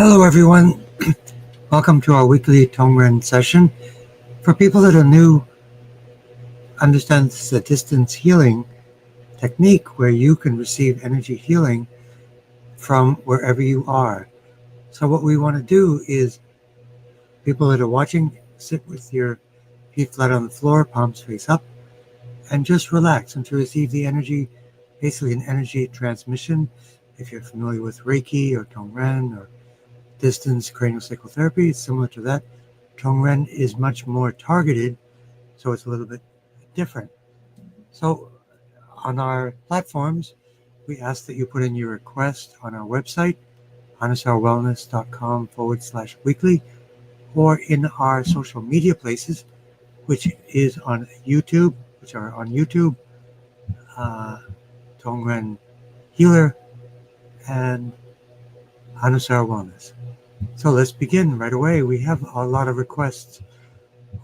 Hello, everyone. Welcome to our weekly Tongren session. For people that are new, understand this is a distance healing technique where you can receive energy healing from wherever you are. So what we want to do is, people that are watching, sit with your feet flat on the floor, palms face up, and just relax and to receive the energy, basically an energy transmission. If you're familiar with Reiki or Tongren or distance craniosacral therapy, it's similar to that. Tongren is much more targeted, so it's a little bit different. So on our platforms, we ask that you put in your request on our website, anusarwellness.com/weekly, or in our social media places, which is on YouTube, Tongren Healer and Anusar Wellness. So let's begin right away. We have a lot of requests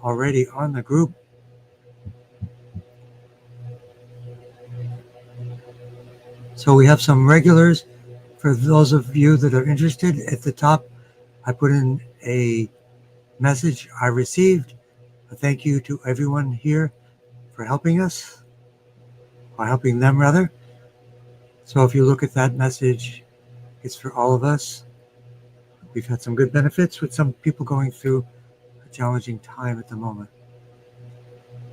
already on the group. So we have some regulars. For those of you that are interested, at the top, I put in a message I received. A thank you to everyone here for helping us, or helping them rather. So if you look at that message, it's for all of us. We've had some good benefits with some people going through a challenging time at the moment.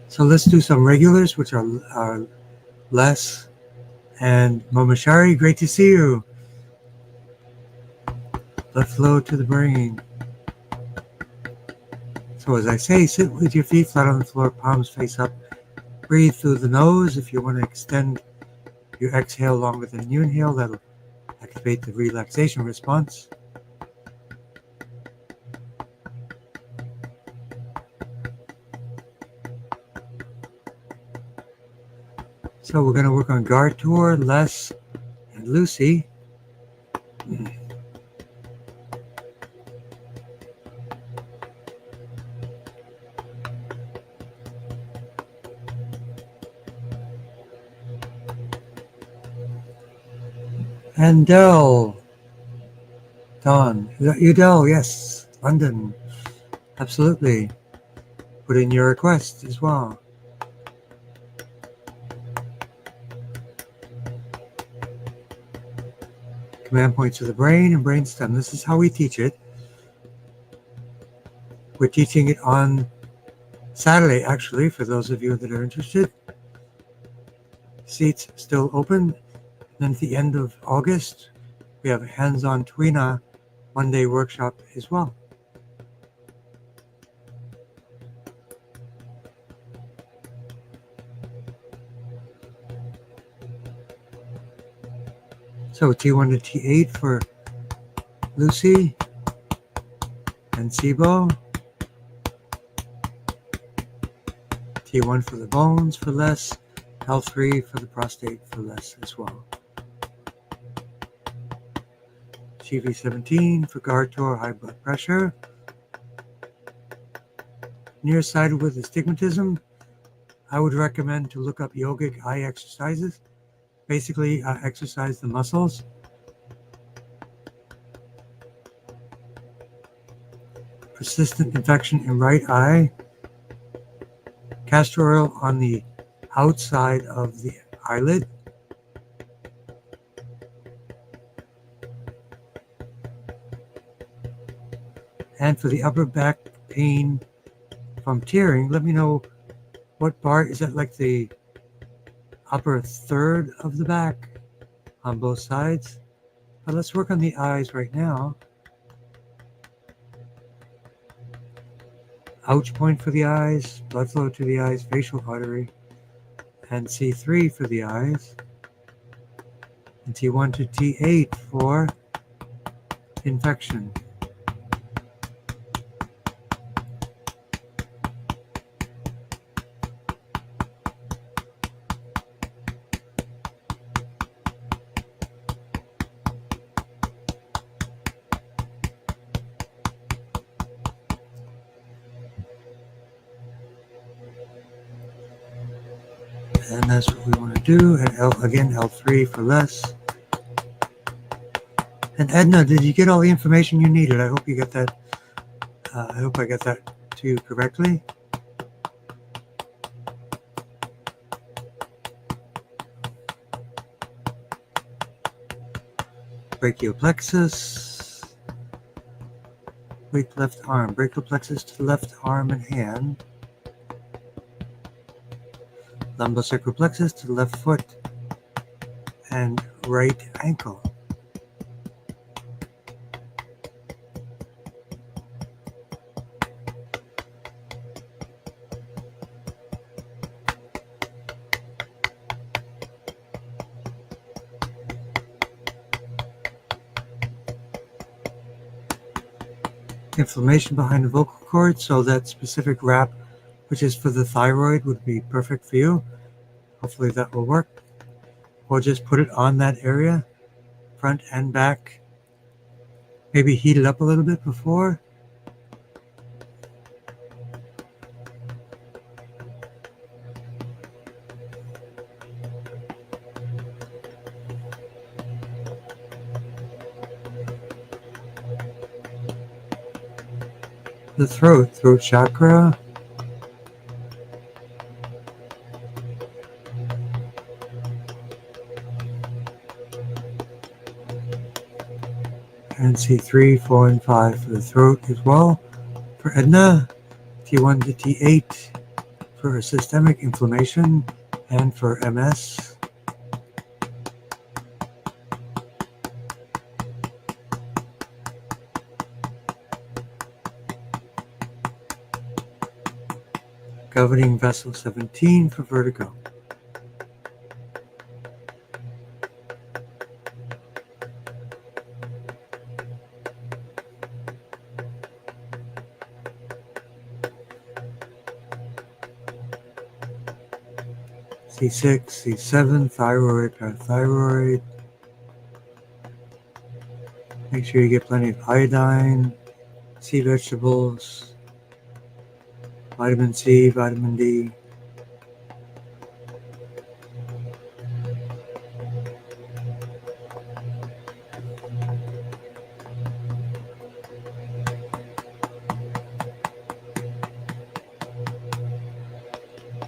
So let's do some regulars, which are Les and Momashari. Great to see you. Blood flow to the brain. So as I say, sit with your feet flat on the floor, palms face up. Breathe through the nose. If you want to extend your exhale longer than you inhale, that'll activate the relaxation response. So we're going to work on Gartour, Les, and Lucy. And Del. Don. Is that you, Del? Yes. London. Absolutely. Put in your request as well. Command points of the brain and brainstem. This is how we teach it. We're teaching it on Saturday, actually, for those of you that are interested. Seats still open. Then at the end of August, we have a hands-on Twina one-day workshop as well. So T1 to T8 for Lucy and SIBO. T1 for the bones for Les. L3 for the prostate for Les as well. CV17 for Gartour, high blood pressure. Nearsighted with astigmatism, I would recommend to look up yogic eye exercises. Basically, exercise the muscles. Persistent infection in right eye. Castor oil on the outside of the eyelid. And for the upper back pain from tearing, let me know what part. Is that like the upper third of the back on both sides? But let's work on the eyes right now. Ouch point for the eyes, blood flow to the eyes, facial artery, and C3 for the eyes, and T1 to T8 for infection. And that's what we want to do. And again, L3 for Les. And Edna, did you get all the information you needed? I hope you got that. I hope I got that to you correctly. Brachial plexus. Weak left arm. Brachial plexus to the left arm and hand. Lumbosacral plexus to the left foot and right ankle. Inflammation behind the vocal cord, so that specific wrap, which is for the thyroid, would be perfect for you. Hopefully that will work. Or just put it on that area, front and back. Maybe heat it up a little bit before. The throat chakra. And C3, 4, and 5 for the throat as well. For Edna, T1 to T8 for systemic inflammation and for MS. Governing vessel 17 for vertigo. C6, C7, thyroid, parathyroid. Make sure you get plenty of iodine, sea vegetables, vitamin C, vitamin D.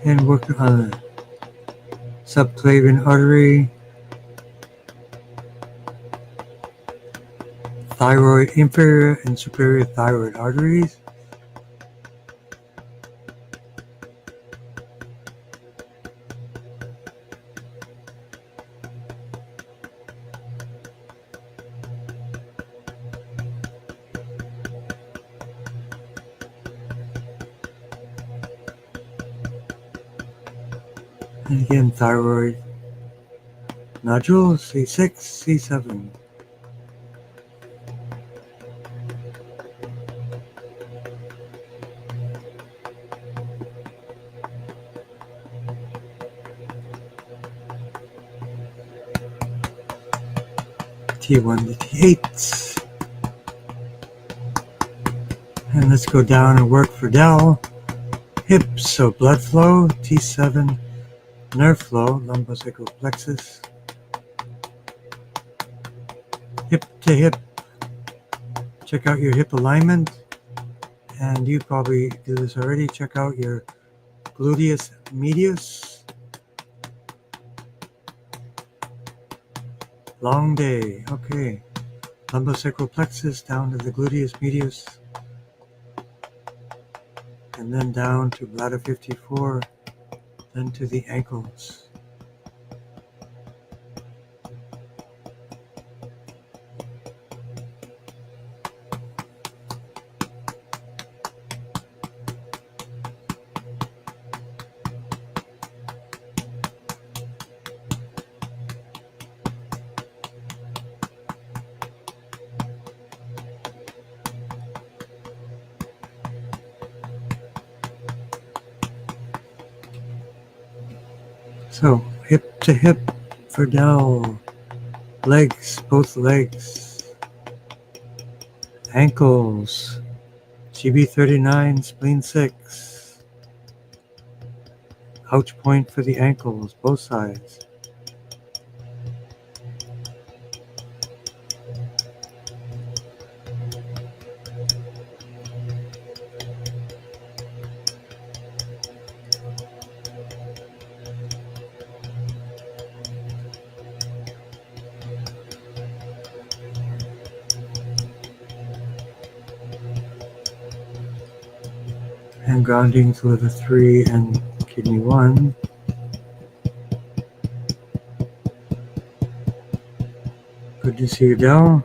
And work on the subclavian artery, thyroid, inferior and superior thyroid arteries. And again, thyroid nodules, C6, C7. T1 to T8. And let's go down and work for Dell. Hips, so blood flow, T7. Nerve flow, lumbosacral plexus. Hip to hip. Check out your hip alignment. And you probably do this already. Check out your gluteus medius. Long day. Okay. Lumbosacral plexus down to the gluteus medius. And then down to bladder 54. Then to the ankles. So, hip to hip for Dell. Legs, both legs. Ankles. GB39, spleen 6. Ouch point for the ankles, both sides. And grounding to liver 3 and kidney 1. Good to see you, Del.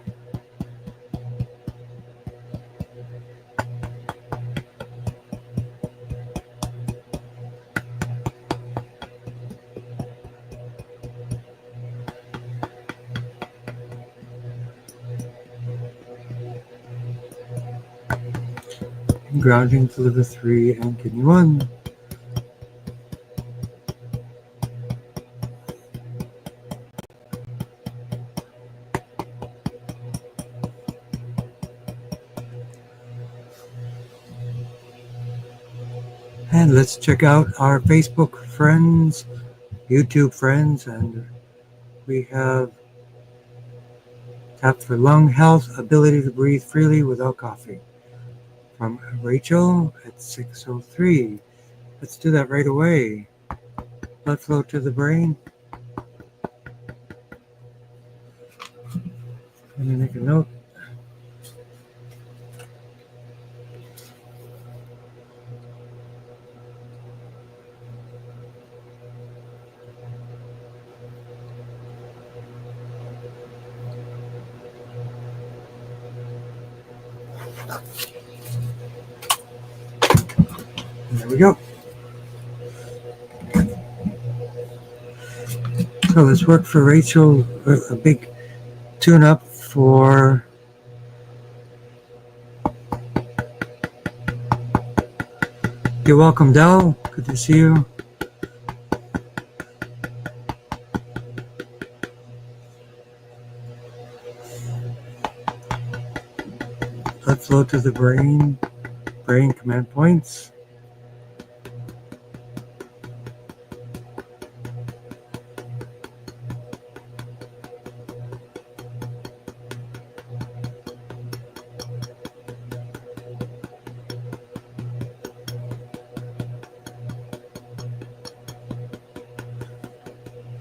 Grounding to liver 3 and kidney 1. And let's check out our Facebook friends, YouTube friends, and we have Tap for Lung Health, Ability to Breathe Freely Without Coughing, from Rachel at 6:03. Let's do that right away. Blood flow to the brain. Let me make a note. There we go. So let's work for Rachel, a big tune-up for You're welcome, Del. Good to see you. Blood flow to the brain command points.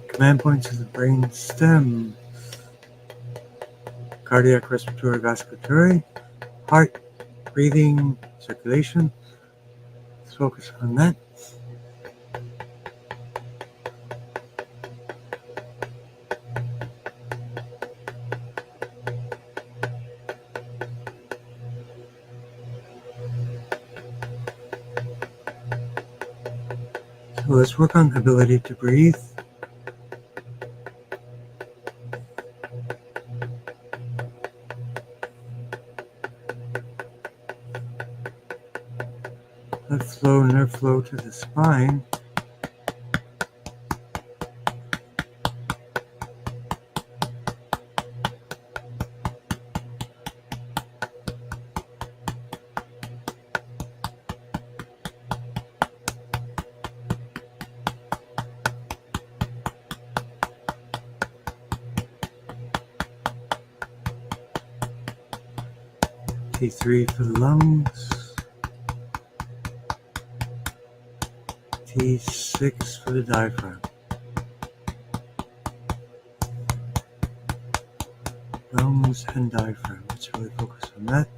Command points to the brain stem. Cardiac, respiratory, vasculatory, heart, breathing, circulation. Let's focus on that. So let's work on ability to breathe. Blood flow, nerve flow to the spine. T3 for the lungs. T6 for the diaphragm. Lungs and diaphragm. Let's really focus on that.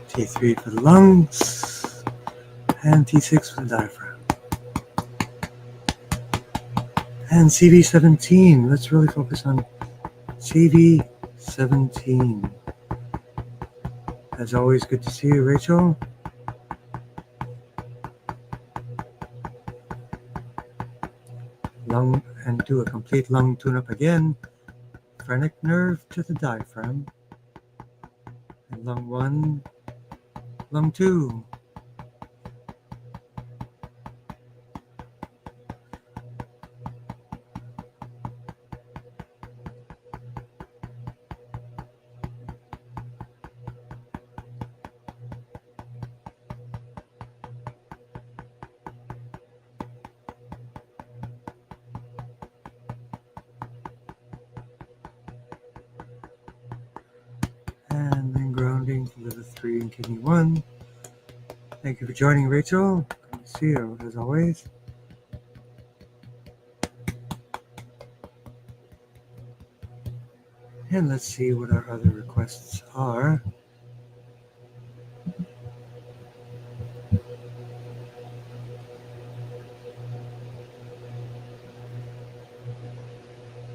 T3 for the lungs, and T6 for the diaphragm. And CV17, let's really focus on CV17. As always, good to see you, Rachel. Lung, and do a complete lung tune-up again. Phrenic nerve to the diaphragm. And lung 1, lung 2. for liver 3 and kidney 1. Thank you for joining, Rachel. Good to see you, as always. And let's see what our other requests are.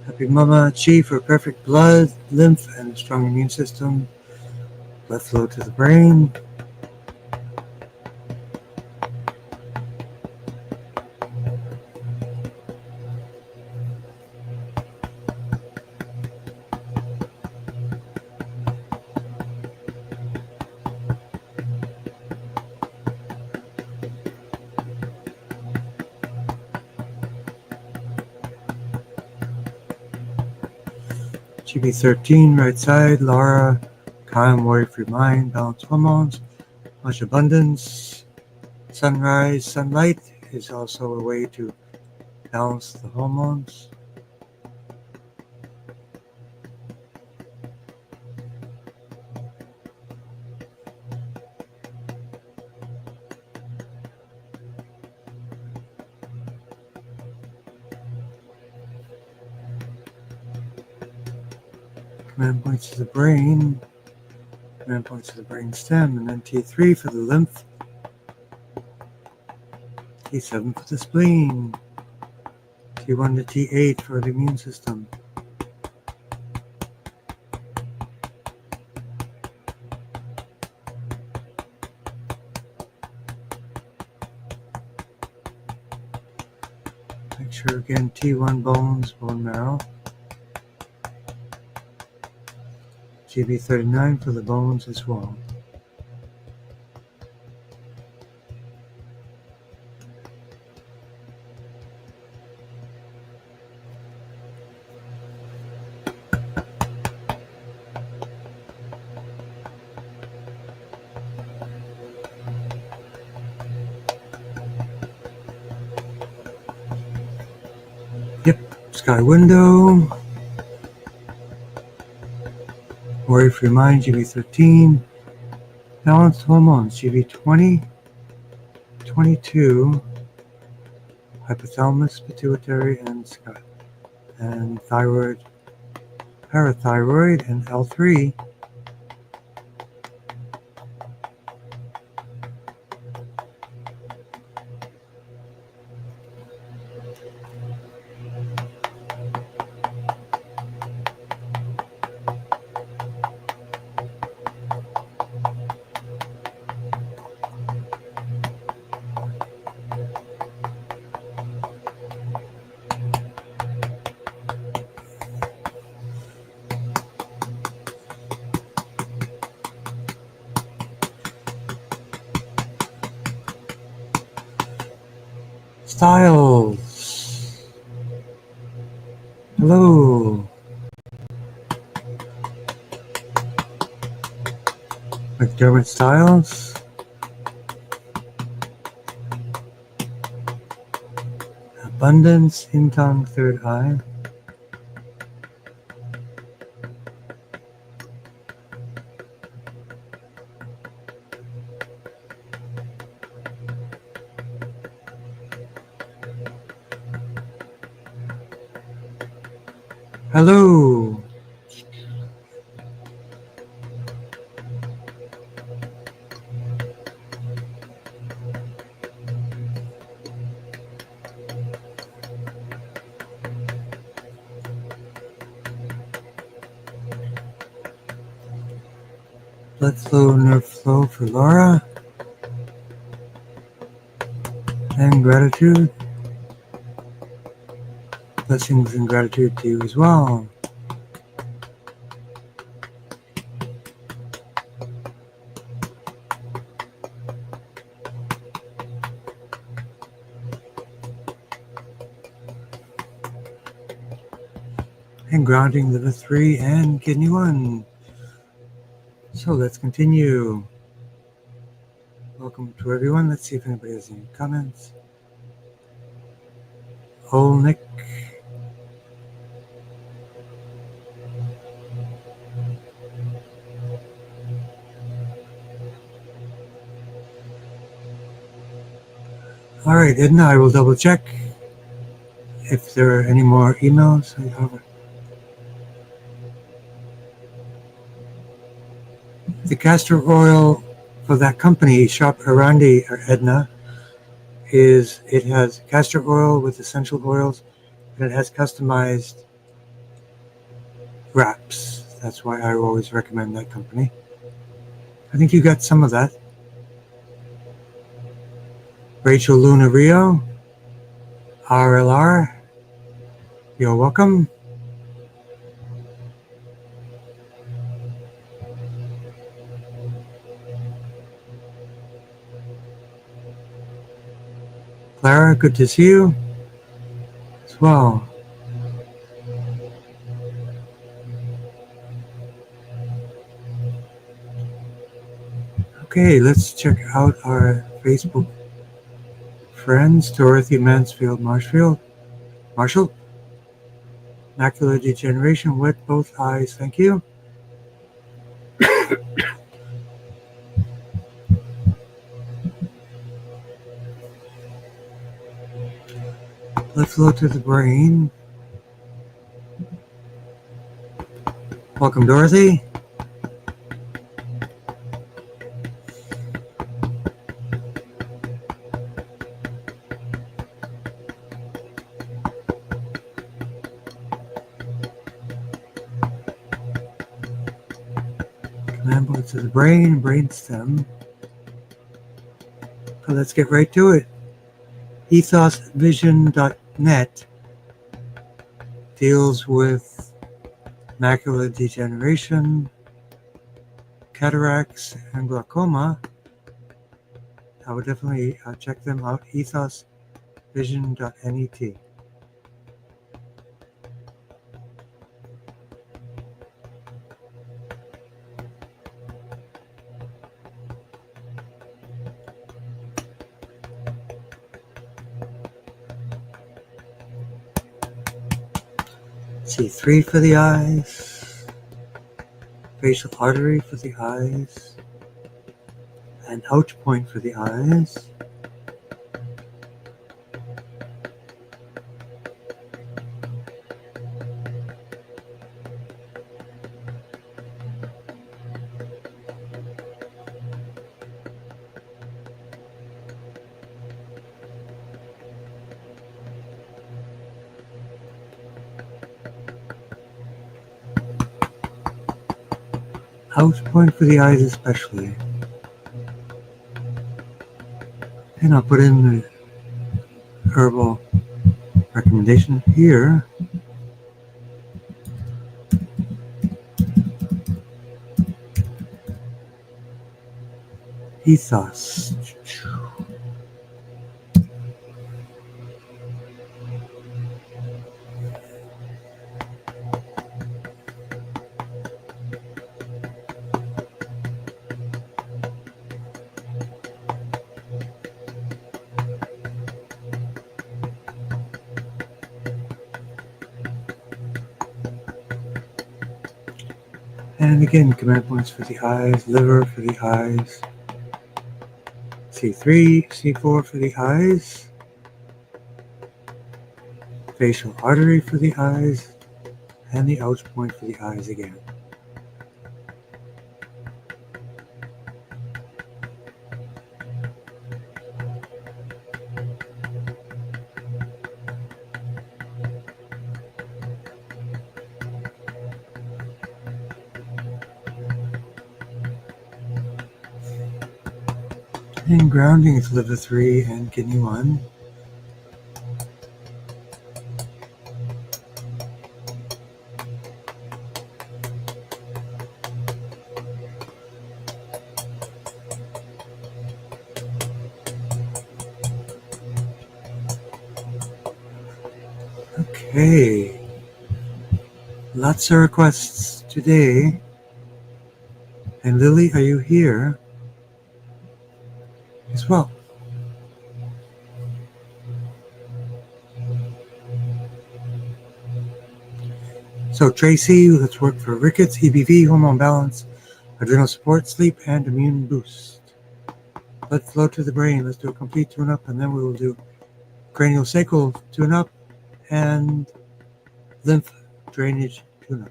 Happy Mama Chi for perfect blood, lymph, and a strong immune system. Blood flow to the brain. GB13, right side, Laura, calm, worry-free mind, balanced hormones, much abundance. Sunrise, sunlight is also a way to balance the hormones. Command points to the brain. Command points to the brain stem, and then T3 for the lymph. T7 for the spleen. T1 to T8 for the immune system. Make sure again T1 bones, bone marrow. GB39 for the bones as well. Yep, sky window. Worry-free mind, GB13. Balanced hormones, GB20, 22. Hypothalamus, pituitary, and thyroid, parathyroid, and L3. Styles. Hello. McDermott Styles. Abundance, Intong, third eye. Hello. Blood flow, nerve flow for Laura. And gratitude. Blessings and gratitude to you as well. And grounding liver 3 and kidney 1. So let's continue. Welcome to everyone. Let's see if anybody has any comments. Nick. All right, Edna, I will double check if there are any more emails. The castor oil for that company, Shop Arandi, or Edna, it has castor oil with essential oils, and it has customized wraps. That's why I always recommend that company. I think you got some of that. Rachel Luna Rio, RLR, you're welcome. Clara, good to see you as well. Okay, let's check out our Facebook friends. Dorothy Mansfield Marshall, macular degeneration, wet both eyes, thank you. Blood flow to the brain. Welcome, Dorothy. Command blood to the brain, brainstem. So let's get right to it. ethosvision.net deals with macular degeneration, cataracts, and glaucoma. I would definitely check them out, ethosvision.net. C3 for the eyes, facial artery for the eyes, an ouch point for the eyes. Ouch point for the eyes especially. And I'll put in the herbal recommendation here. Ethos. And again, command points for the eyes, liver for the eyes, C3, C4 for the eyes, facial artery for the eyes, and the ouch point for the eyes again. And grounding is liver 3 and kidney 1. Okay, lots of requests today. And Lily, are you here as well? So Tracy, let's work for rickets, EBV, hormone balance, adrenal support, sleep, and immune boost. blood flow to the brain. Let's do a complete tune-up, and then we will do craniosacral tune-up and lymph drainage tune-up.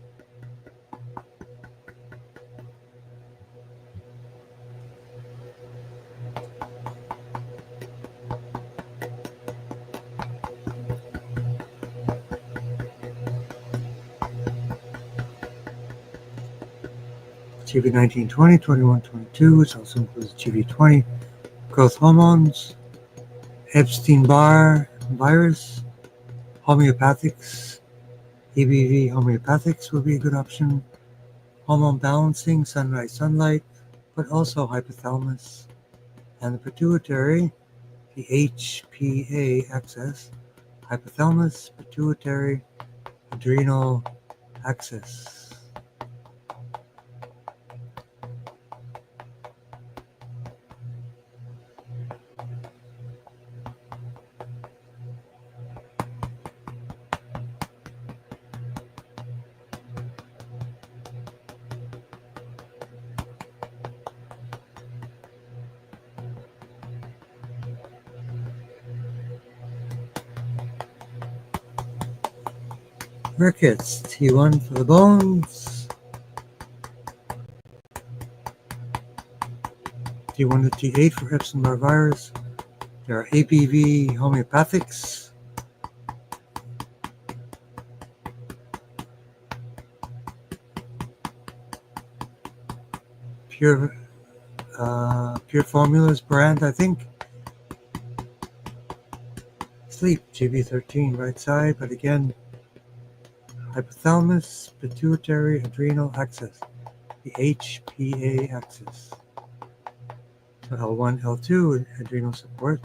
GV19, 20, 21, 22, which also includes GV20, growth hormones, Epstein-Barr virus, homeopathics, EBV homeopathics would be a good option, hormone balancing, sunrise sunlight, but also hypothalamus, and the pituitary, the HPA axis, hypothalamus, pituitary, adrenal axis. Rickets, T1 for the bones, T1 to T8 for Epstein-Barr virus. There are ABV homeopathics, pure formulas brand, I think. Sleep, GB13, right side, but again, hypothalamus, pituitary, adrenal axis, the HPA axis. So L1, L2, adrenal support.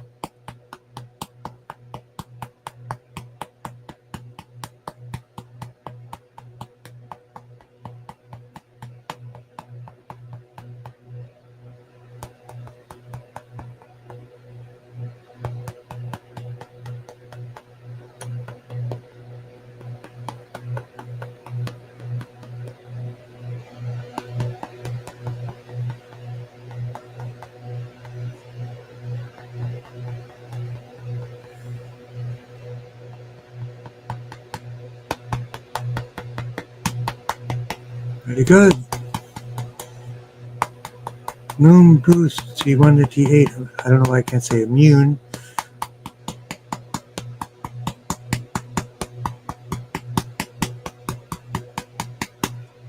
Pretty good. Moon boost, T1 to T8. I don't know why I can't say immune.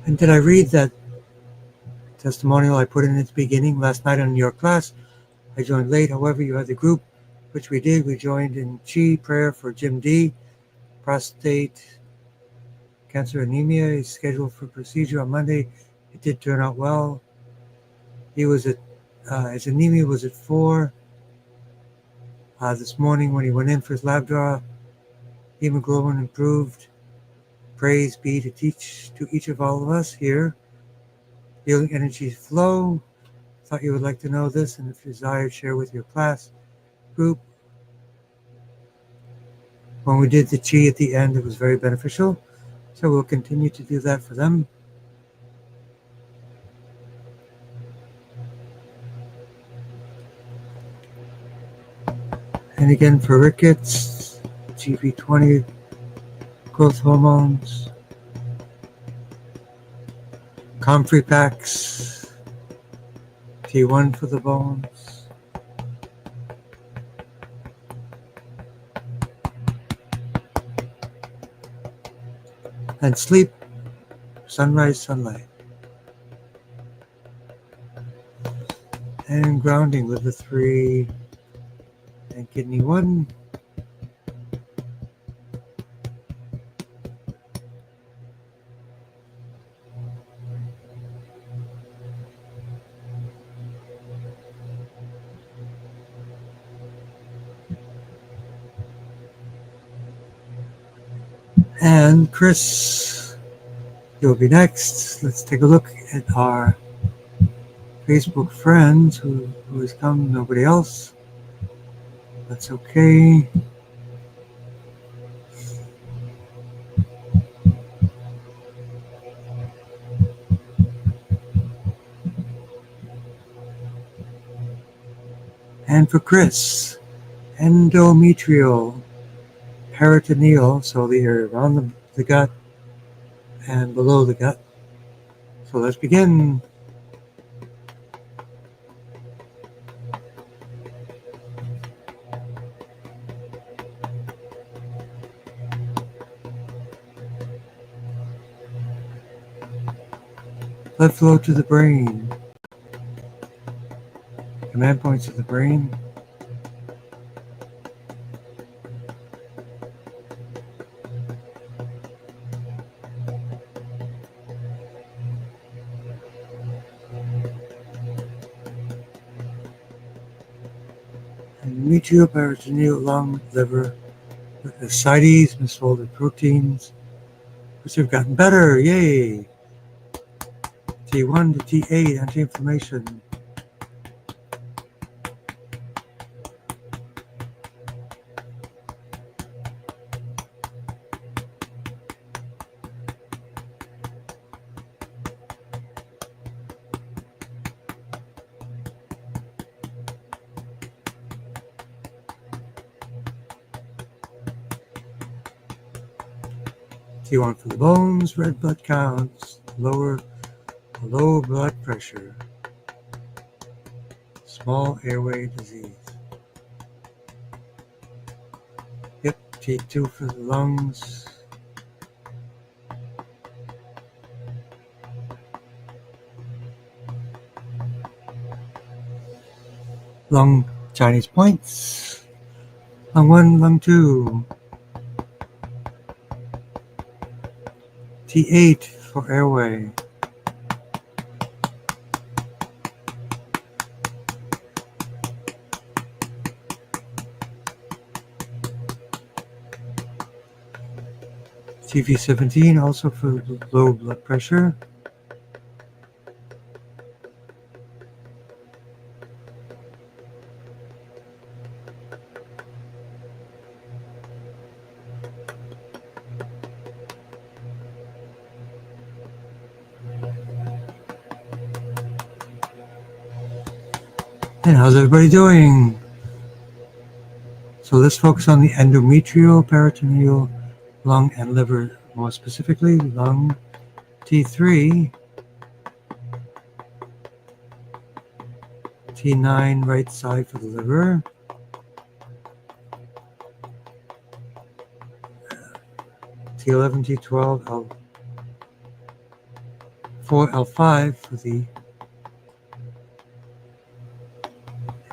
And did I read that testimonial I put in at the beginning last night in your class? I joined late. However, you had the group, which we did. We joined in Chi prayer for Jim D. Prostate cancer anemia. He's scheduled for procedure on Monday. It did turn out well. He was at his anemia was at 4. This morning when he went in for his lab draw, hemoglobin improved. Praise be to each of all of us here. Healing energy flow. Thought you would like to know this, and if desired, share with your class group. When we did the chi at the end, it was very beneficial. So we'll continue to do that for them. And again for rickets, GP20, growth hormones, comfrey packs, T1 for the bones, and sleep, sunrise sunlight, and grounding with the 3 and kidney 1. And Chris, you'll be next. Let's take a look at our Facebook friends who has come, nobody else. That's okay. And for Chris, endometrial, peritoneal, so the area around the gut and below the gut. So let's begin. Blood flow to the brain. Command points of the brain. Endometrial, peritoneal, lung, liver, ascites, misfolded proteins, which have gotten better. Yay! T1 to T8, anti-inflammation. T1 for the bones, red blood counts, low blood pressure, small airway disease. Yep, T2 for the lungs. Lung Chinese points. Lung 1, lung 2. T8 for airway. TV17 also for low blood pressure. And how's everybody doing? So let's focus on the endometrial, peritoneal, lung, and liver. More specifically, lung T3, T9 right side for the liver, T11, T12, L4, L5 for the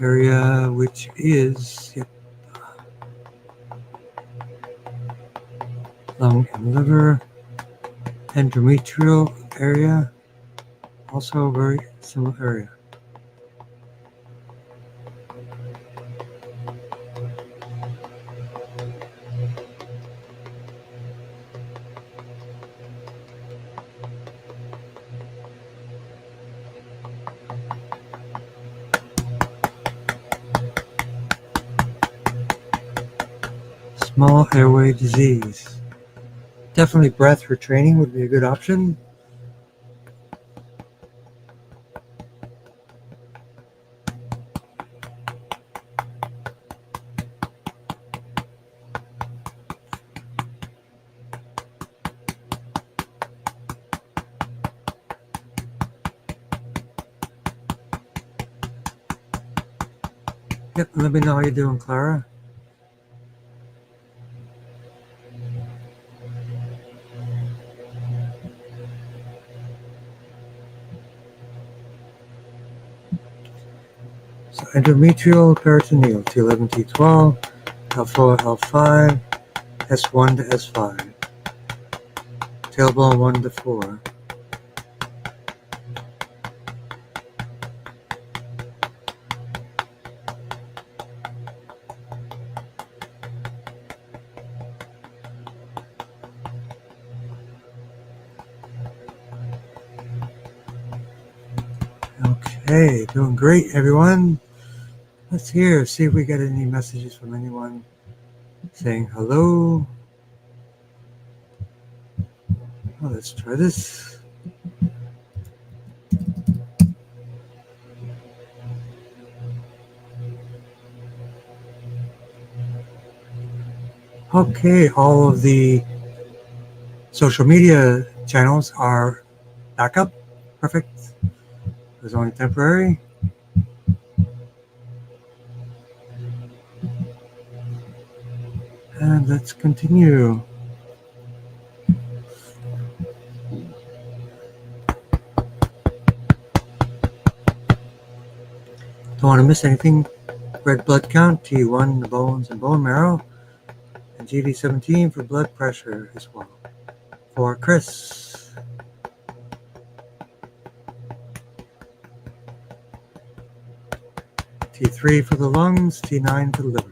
area which is lung and liver, endometrial area, also a very similar area. Small airway disease. Definitely breath for training would be a good option. Yep, let me know how you're doing, Clara. So endometrial, peritoneal, T11, T12, L4, L5, S1 to S5, tailbone 1 to 4. Okay, doing great, everyone. Let's see if we get any messages from anyone saying hello. Well, let's try this. Okay, all of the social media channels are back up. Perfect. It was only temporary. And let's continue. Don't want to miss anything. Red blood count, T1, the bones and bone marrow, and GV17 for blood pressure as well. For Chris. T3 for the lungs, T9 for the liver.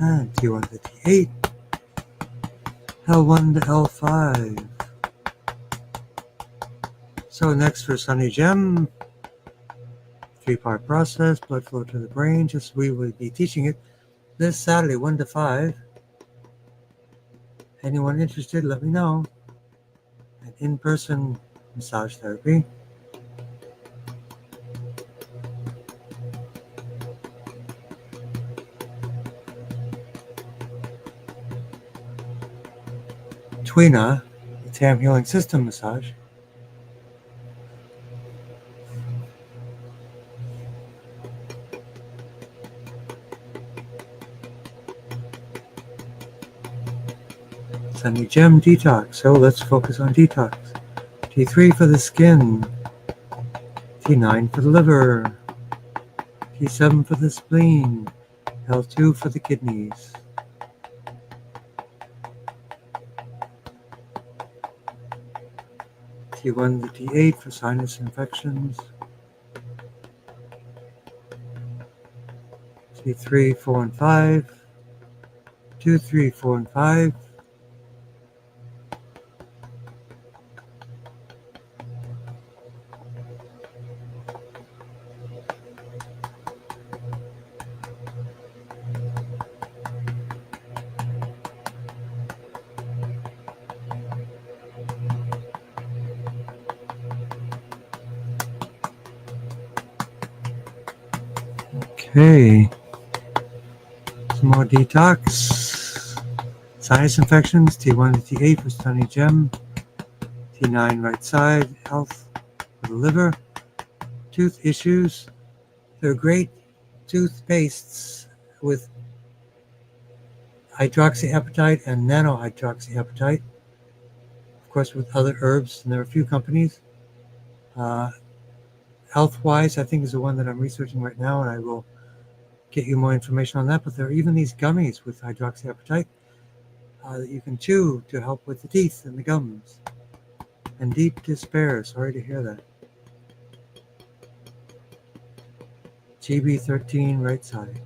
And T1 to T8, L1 to L5. So next for Sunny Gem, 3-part process, blood flow to the brain, just we will be teaching it this Saturday, 1 to 5. Anyone interested, let me know. An in-person massage therapy. Twina, the TAM Healing System massage. Sunny Gem detox. So let's focus on detox. T3 for the skin. T9 for the liver. T7 for the spleen. L2 for the kidneys. T1 to T8 for sinus infections. T3, 4, and 5. 2, 3, 4, and 5. Okay, some more detox. Sinus infections, T1 to T8 for Sunny Gem. T9 right side, health for the liver. Tooth issues, they're great toothpastes with hydroxyapatite and nanohydroxyapatite. Of course, with other herbs, and there are a few companies. Health-wise, I think is the one that I'm researching right now, and I will get you more information on that. But there are even these gummies with hydroxyapatite that you can chew to help with the teeth and the gums. And deep despair, sorry to hear that. GB13 right side.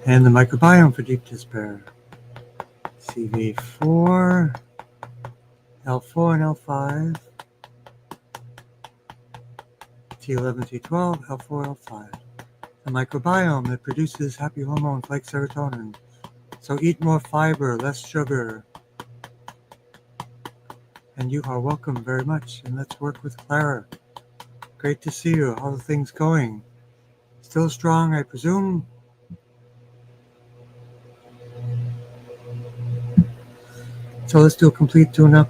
And the microbiome for deep despair. CV4, L4 and L5, T11, T12, L4, L5. The microbiome that produces happy hormones like serotonin. So eat more fiber, less sugar. And you are welcome very much. And let's work with Clara. Great to see you. How are things going? Still strong, I presume? So let's do a complete tune-up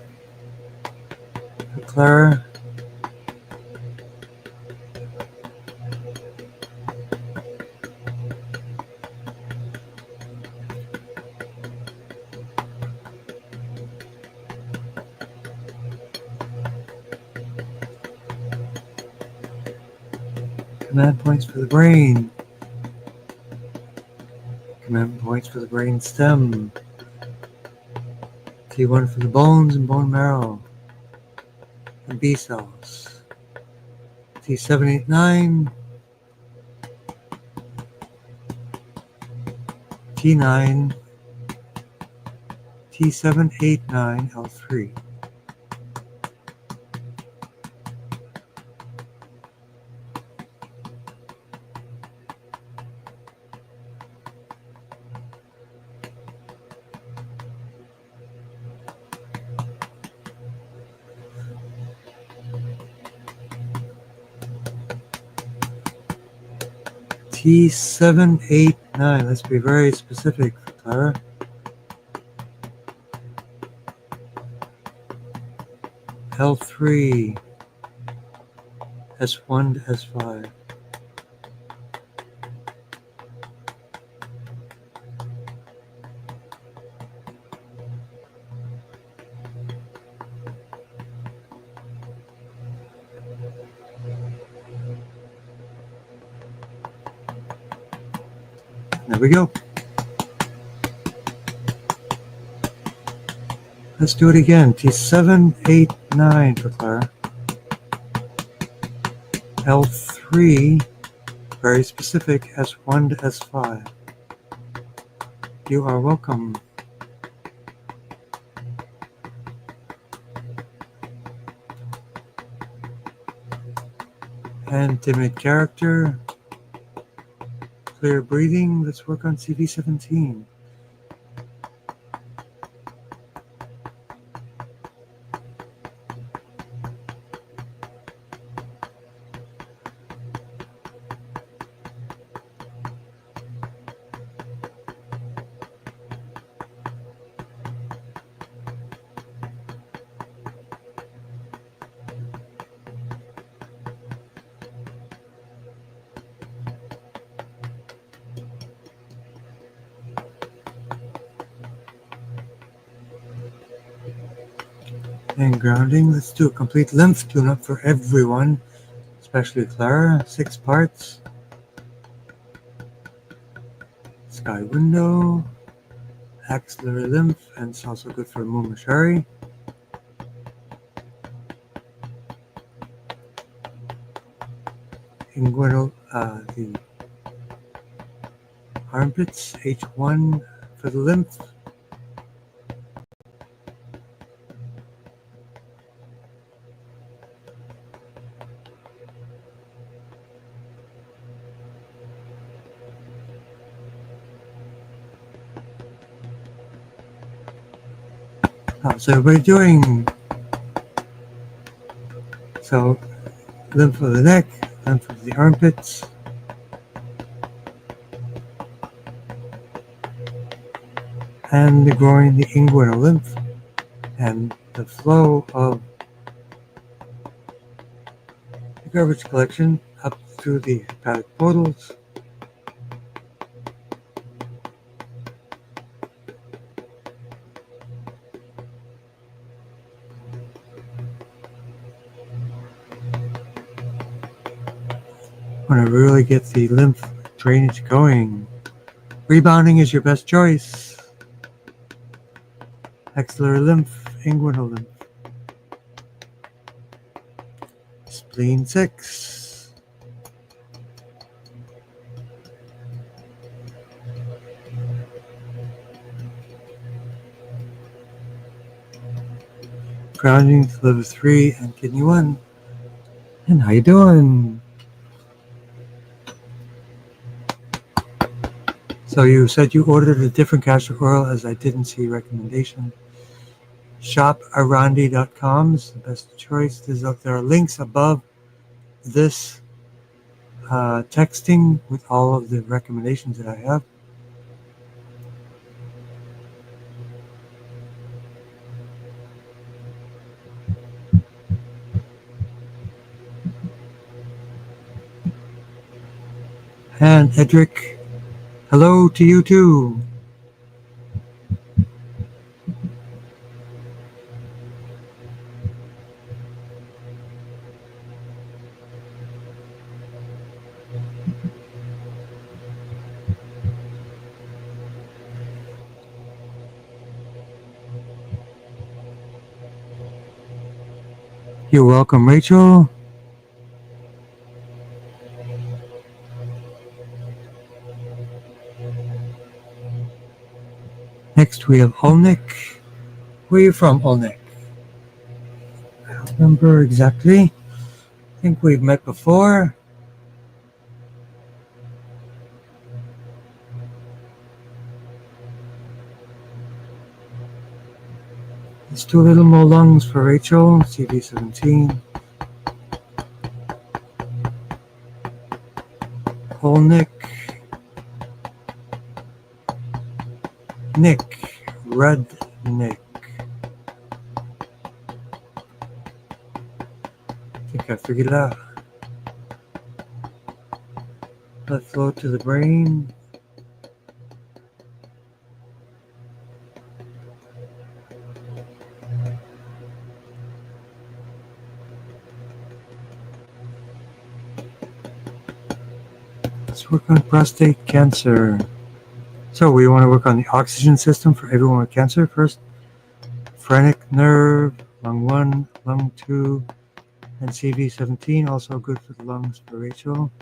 for Clara. Command points for the brain. Command points for the brain stem. T1 for the bones and bone marrow and B cells. T789, T9, T789L3. T789, let's be very specific, Clara. L3, S1 to S5. There we go. Let's do it again. T789 for Clara. L3, very specific, S1 to S5. You are welcome. And timid character. Clear breathing. Let's work on CV17. And grounding. Let's do a complete lymph tune-up for everyone, especially Clara. 6 parts. Sky window. Axillary lymph, and it's also good for Mumashari. Inguinal, the armpits, H1 for the lymph. How's everybody doing? So, lymph of the neck, lymph of the armpits. And the groin, the inguinal lymph. And the flow of the garbage collection up through the hepatic portals. Want to really get the lymph drainage going. Rebounding is your best choice. Axillary lymph, inguinal lymph. Spleen 6. Grounding to liver 3 and kidney 1. And how you doing? So you said you ordered a different castor oil as I didn't see recommendation. Shoparandi.com is the best choice. There are links above this texting with all of the recommendations that I have. And Edric, hello to you too. You're welcome, Rachel. Next we have Olnik. Where are you from, Olnik? I don't remember exactly. I think we've met before. Let's do a little more lungs for Rachel, CV17. Olnik. Nick. Red Nick. I think I figured it out. Blood flow to the brain. Let's work on prostate cancer. So we want to work on the oxygen system for everyone with cancer first. Phrenic nerve, lung 1, lung 2, and CV17, also good for the lungs for Rachel.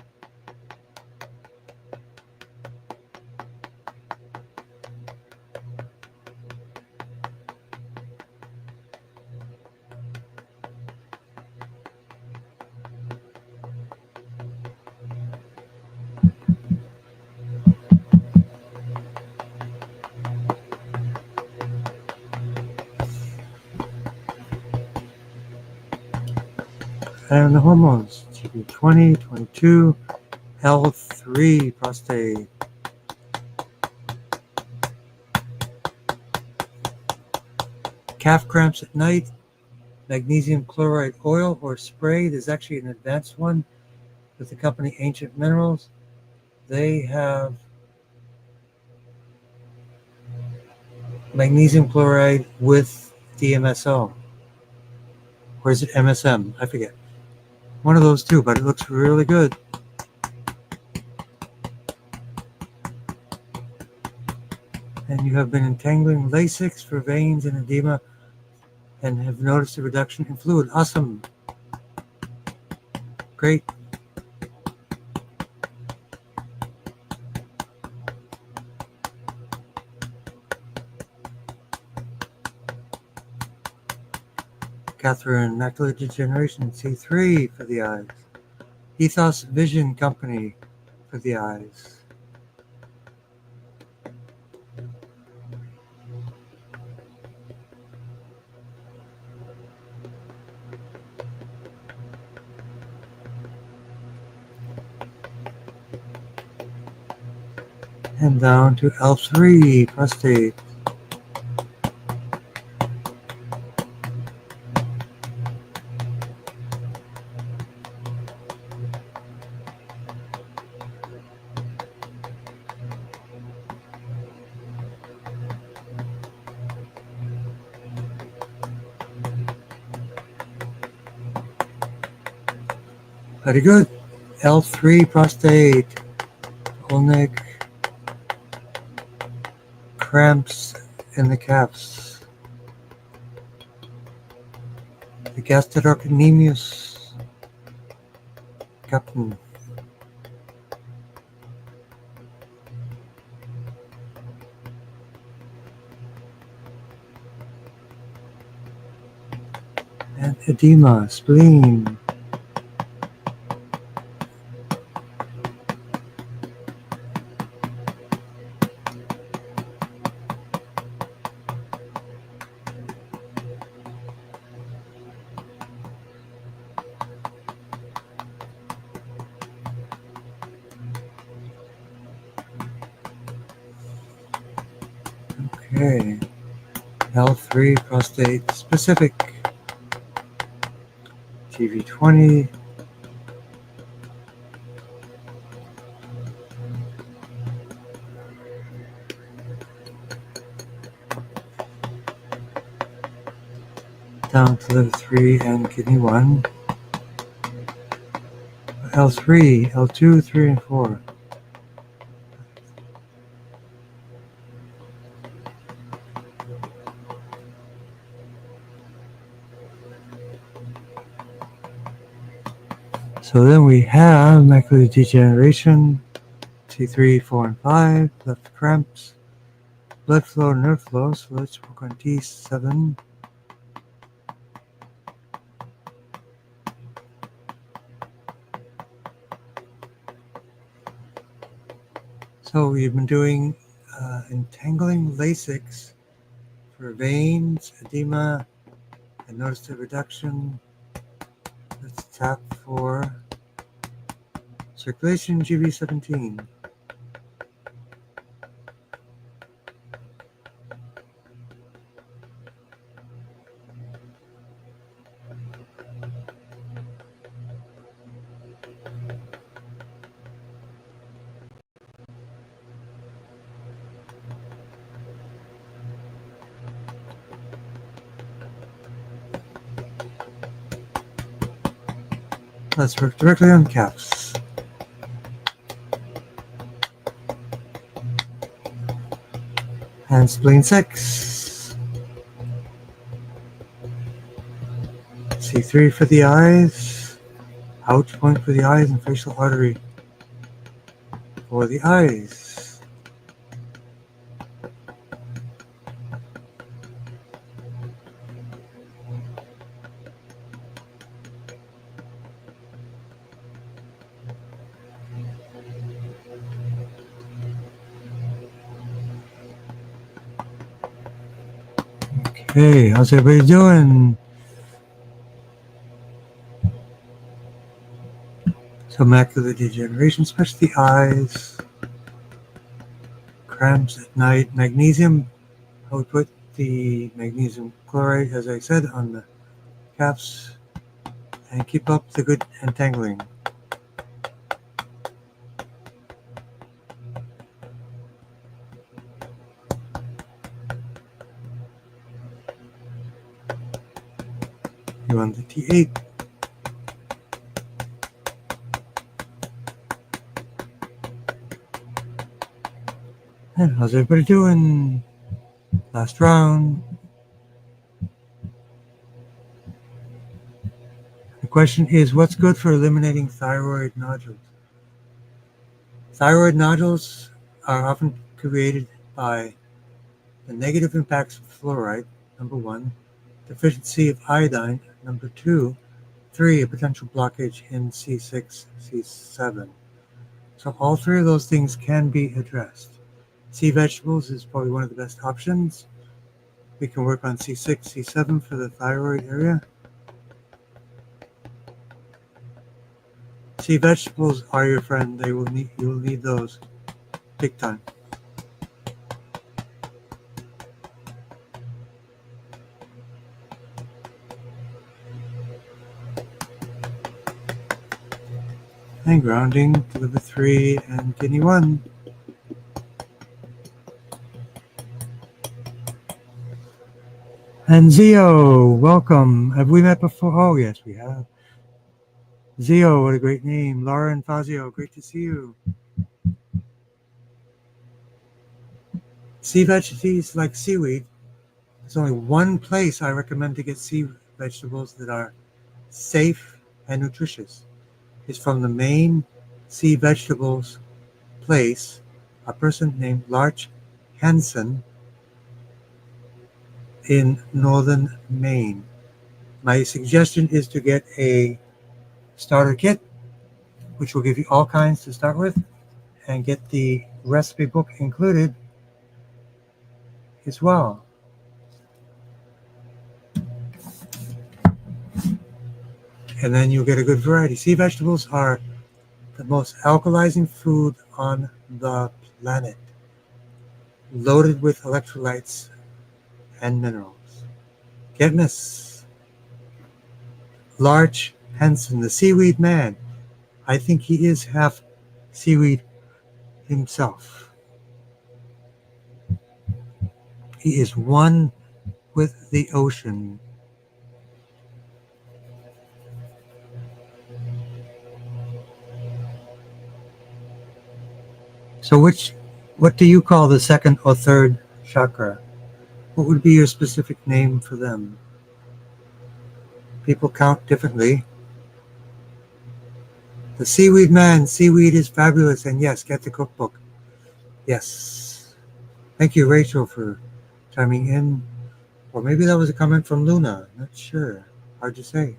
And the hormones, CV20, 22, L3, prostate. Calf cramps at night, magnesium chloride oil or spray. There's actually an advanced one with the company Ancient Minerals. They have magnesium chloride with DMSO. Or is it MSM? I forget. One of those two, but it looks really good. And you have been entangling Lasix for veins and edema and have noticed a reduction in fluid. Awesome. Great. Catherine, macular degeneration, C3 for the eyes. Ethos Vision Company for the eyes. And down to L3, prostate. Very good. L3, prostate. Olnick. Cramps in the calves. The gastrocnemius. Captain. And edema, spleen. Okay. L3, prostate specific. TV20. Down to liver 3 and kidney 1. L3, L2, 3, and 4. So then we have macular degeneration, T3, 4, and 5, left cramps, blood flow, nerve flow. So let's work on T7. So we've been doing entangling Lasix for veins, edema, and notice the reduction. Let's tap for circulation, GB17. Let's work directly on caps. And spleen 6. C3 for the eyes. Ouch point for the eyes and facial artery for the eyes. Okay, how's everybody doing? So macular degeneration, especially the eyes, cramps at night, magnesium. I would put the magnesium chloride, as I said, on the caps and keep up the good entangling. You want the T8. And how's everybody doing? Last round. The question is, what's good for eliminating thyroid nodules? Thyroid nodules are often created by the negative impacts of fluoride, number 1, deficiency of iodine, number 2, 3, a potential blockage in C6, C7. So all 3 of those things can be addressed. Sea vegetables is probably one of the best options. We can work on C6, C7 for the thyroid area. Sea vegetables are your friend. You will need those big time. And grounding to liver 3 and kidney 1. And Zio, welcome. Have we met before? Oh, yes, we have. Zio, what a great name. Laura and Fazio, great to see you. Sea vegetables like seaweed. There's only one place I recommend to get sea vegetables that are safe and nutritious. It's from the main sea vegetables place, a person named Larch Hansen in northern Maine. My suggestion is to get a starter kit, which will give you all kinds to start with, and get the recipe book included as well. And then you'll get a good variety. Sea vegetables are the most alkalizing food on the planet, loaded with electrolytes and minerals. Goodness. Larch Hansen, the seaweed man. I think he is half seaweed himself. He is one with the ocean. So what do you call the second or third chakra? What would be your specific name for them? People count differently. The Seaweed Man. Seaweed is fabulous. And yes, get the cookbook. Yes. Thank you, Rachel, for chiming in. Or maybe that was a comment from Luna. Not sure. Hard to say.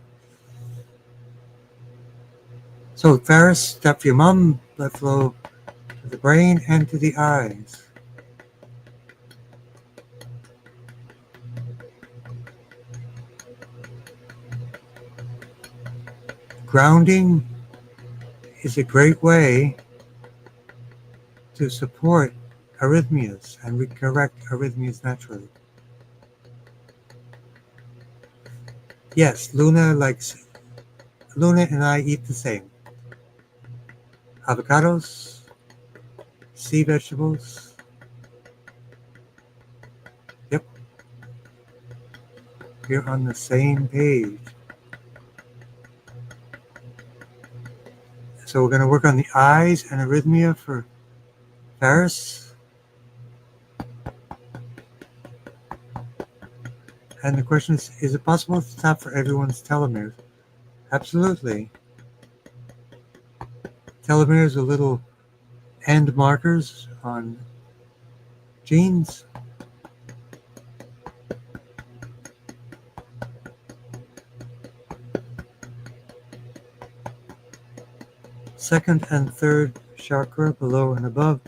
So, Ferris, step for your mom. Blood flow to the brain and to the eyes. Grounding is a great way to support arrhythmias and correct arrhythmias naturally. Yes, Luna and I eat the same. Avocados, sea vegetables. Yep. We're on the same page. So we're going to work on the eyes and arrhythmia for Ferris. And the question is it possible to tap for everyone's telomeres? Absolutely. Telomeres are little end markers on genes. Second and third chakra, below and above.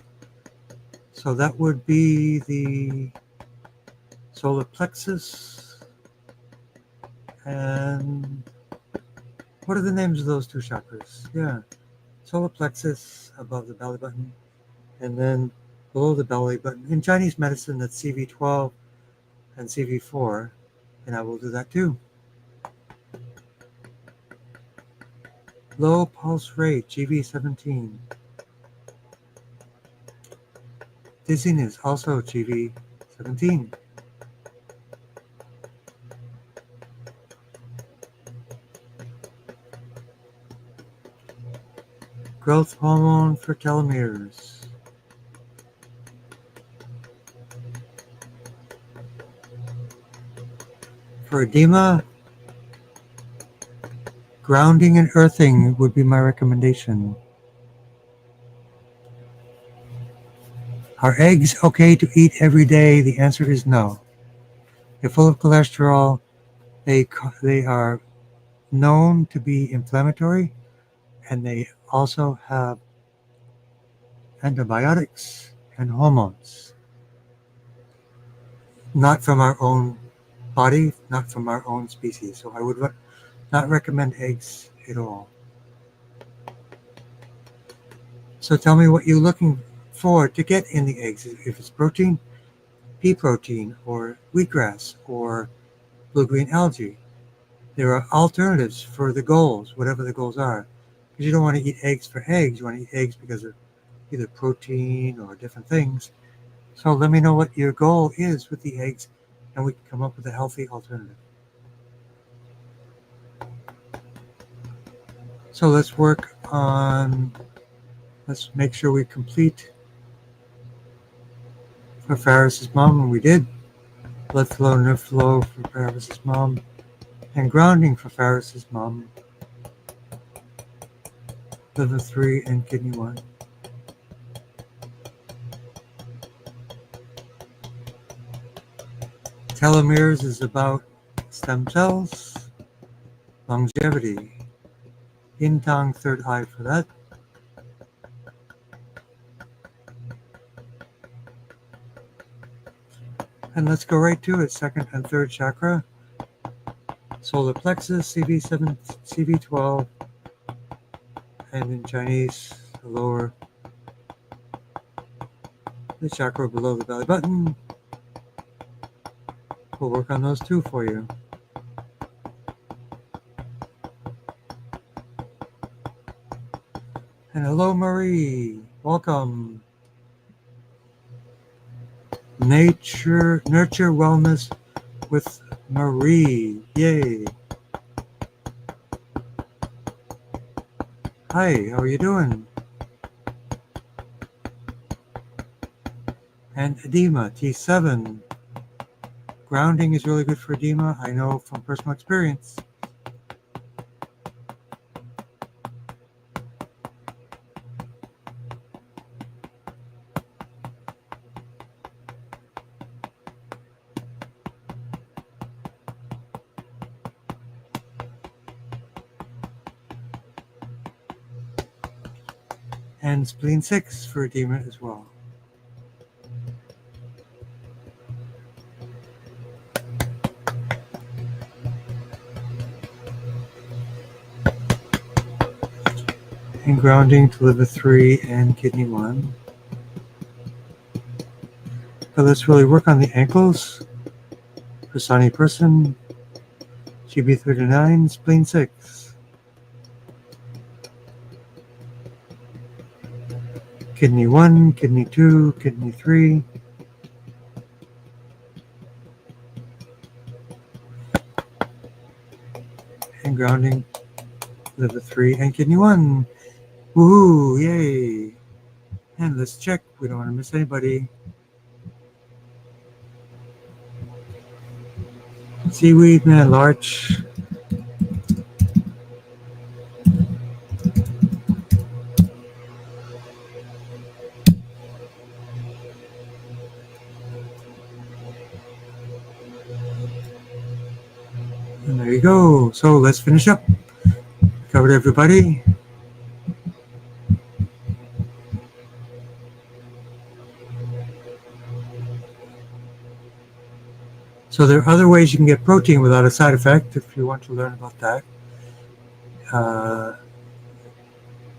So that would be the solar plexus. And what are the names of those two chakras? Yeah, solar plexus above the belly button, and then below the belly button. In Chinese medicine, that's CV12 and CV4, and I will do that too. Low pulse rate, GV17. Dizziness, also GV17. Growth hormone for telomeres. For edema, grounding and earthing would be my recommendation. Are eggs okay to eat every day? The answer is no. They're full of cholesterol. They are known to be inflammatory, and they also have antibiotics and hormones. Not from our own body, not from our own species. So I would not recommend eggs at all. So tell me what you're looking for to get in the eggs. If it's protein, pea protein, or wheatgrass, or blue-green algae. There are alternatives for the goals, whatever the goals are. Because you don't want to eat eggs for eggs. You want to eat eggs because of either protein or different things. So let me know what your goal is with the eggs, and we can come up with a healthy alternative. So let's make sure we complete for Ferris's mom, and we did. Blood flow, nerve flow for Ferris's mom, and grounding for Ferris's mom. Liver 3 and kidney 1. Telomeres is about stem cells, longevity. Yin Tong, third eye for that. And let's go right to it. Second and third chakra. Solar plexus, CV7, CV12. And in Chinese, the chakra below the belly button. We'll work on those two for you. And hello, Marie. Welcome. Nurture Wellness with Marie. Yay. Hi, how are you doing? And edema, T7. Grounding is really good for edema. I know from personal experience. and spleen 6 for edema as well. And grounding to liver 3 and kidney 1. But let's really work on the ankles. For Sunny Person, GB39, spleen 6. Kidney 1, kidney 2, kidney 3. And grounding, liver 3 and kidney 1. Woohoo, yay. And let's check, we don't want to miss anybody. Seaweed, man, larch. And there you go. So let's finish up. Covered everybody. So there are other ways you can get protein without a side effect if you want to learn about that.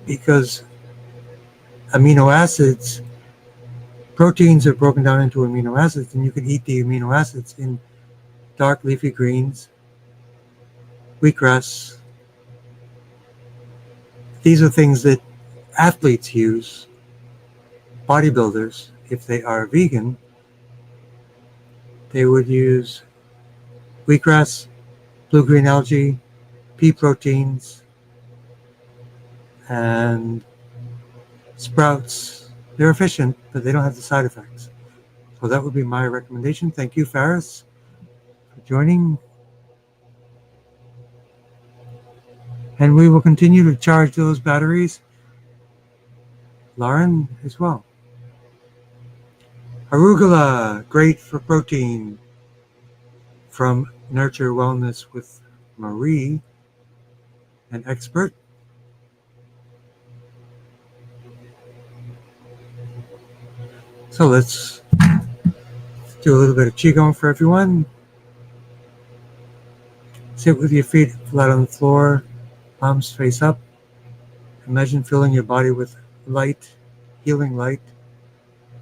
Because amino acids, proteins are broken down into amino acids, and you can eat the amino acids in dark leafy greens, wheatgrass. These are things that athletes use, bodybuilders. If they are vegan, they would use wheatgrass, blue-green algae, pea proteins, and sprouts. They're efficient, but they don't have the side effects. So that would be my recommendation. Thank you, Faris, for joining. And we will continue to charge those batteries. Lauren as well. Arugula, great for protein. From Nurture Wellness with Marie, an expert. So let's do a little bit of Qigong for everyone. Sit with your feet flat on the floor, palms face up. Imagine filling your body with light, healing light,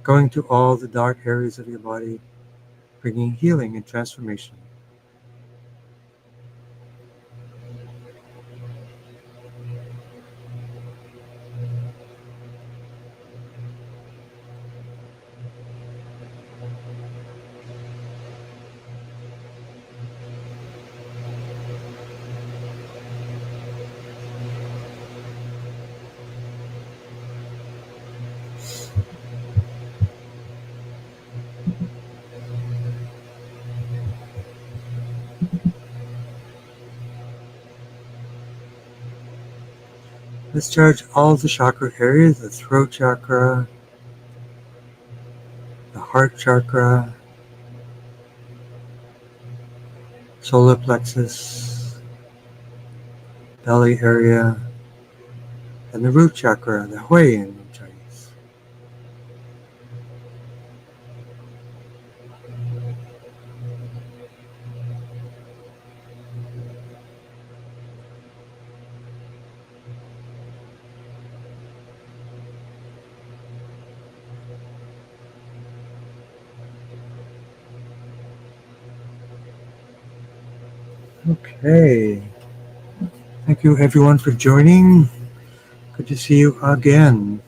going to all the dark areas of your body, bringing healing and transformation. Let's charge all the chakra areas, the throat chakra, the heart chakra, solar plexus, belly area, and the root chakra, the Hui in Chinese. Okay. Thank you everyone for joining. Good to see you again.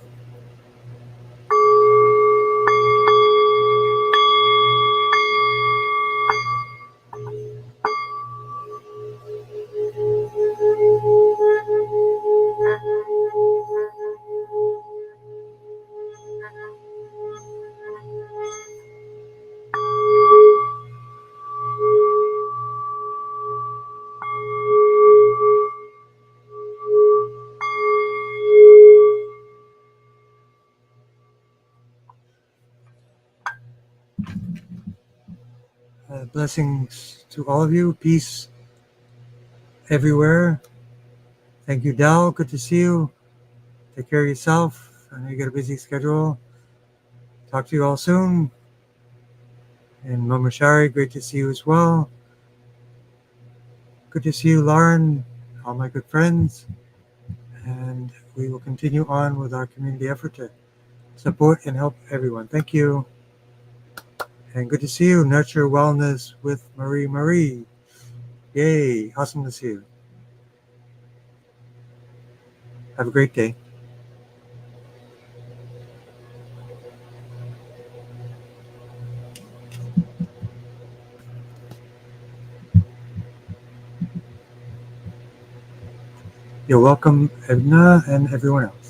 Blessings to all of you. Peace everywhere. Thank you, Dal. Good to see you. Take care of yourself. I know you got a busy schedule. Talk to you all soon. And Mama Shari, great to see you as well. Good to see you, Lauren, all my good friends. And we will continue on with our community effort to support and help everyone. Thank you. And good to see you. Nurture Wellness with Marie Marie. Yay. Awesome to see you. Have a great day. You're welcome, Edna, and everyone else.